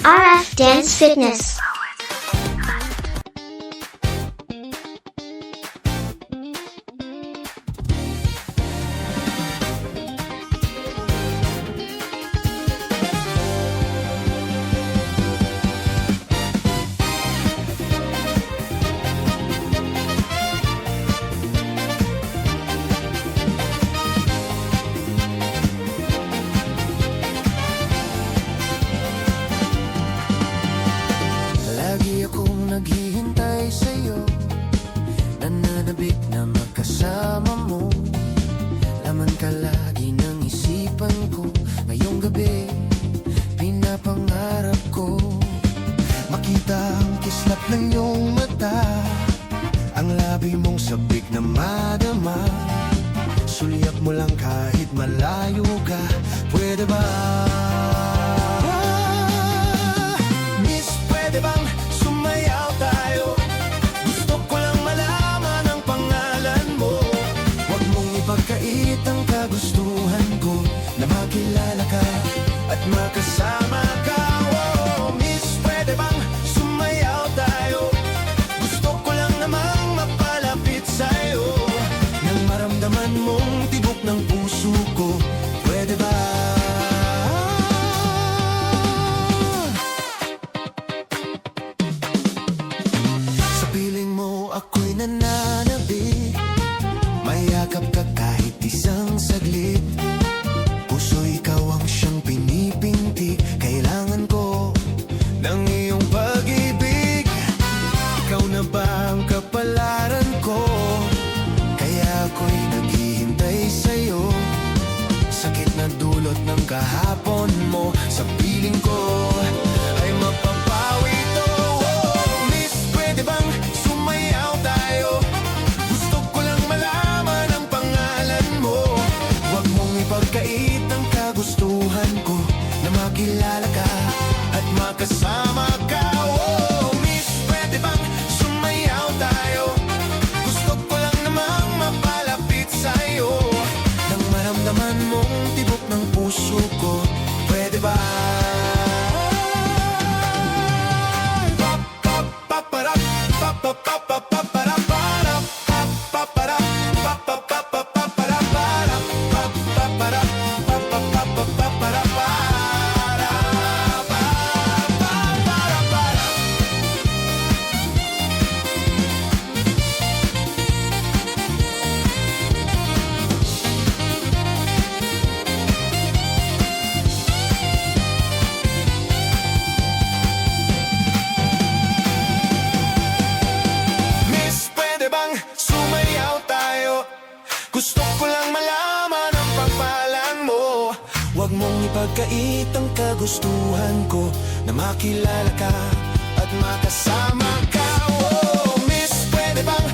RF Dance Fitness. Lagi akong naghihintay sa'yo, nananabik na magkasama mo. Laman ka lagi ng isipan ko. Ngayong gabi, pinapangarap ko makita ang kislap ng iyong mata, ang labi mong sabik na madama. Sulyap mo lang kahit malayo ka, pwede ba? Miss, pwede bang sumayaw tayo? Gusto ko lang malaman ang pangalan mo. Huwag mong ipagkait ang kagustuhan ko, na makilala ka at makasama ka. Oh, miss, pwede bang sumayaw tayo? Gusto ko lang namang mapalapit sa'yo, nang maramdaman mong tibok ng puso ko, pwede ba? Sa piling mo ako'y nananabik, mayakap ka kahit isang saglit. Puso ikaw ang siyang pinipinti, kailangan ko ng iyong pag-ibig. Ikaw na ba ang kapalaran ko? Kaya ako'y naghihintay sa'yo. Sakit na dulot ng kahapon mo, sa piling ko ay mapapawi to. Oh, miss, pwede bang sumayaw tayo? Gusto ko lang malaman ang pangalan mo. Huwag mong ipagkait ang kagustuhan ko, na makilala ka at makasama ka. Oh, miss, pwede bang sumayaw tayo? Gusto ko lang namang mapalapit sa'yo, nang maramdaman mong tibok ng puso ko, pwede ba? Miss, pwede bang sumayaw tayo? Gusto ko lang malaman ang pagpalan mo. Huwag mong ipagkait ang kagustuhan ko, na makilala ka at makasama ka. Oh, miss, pwede bang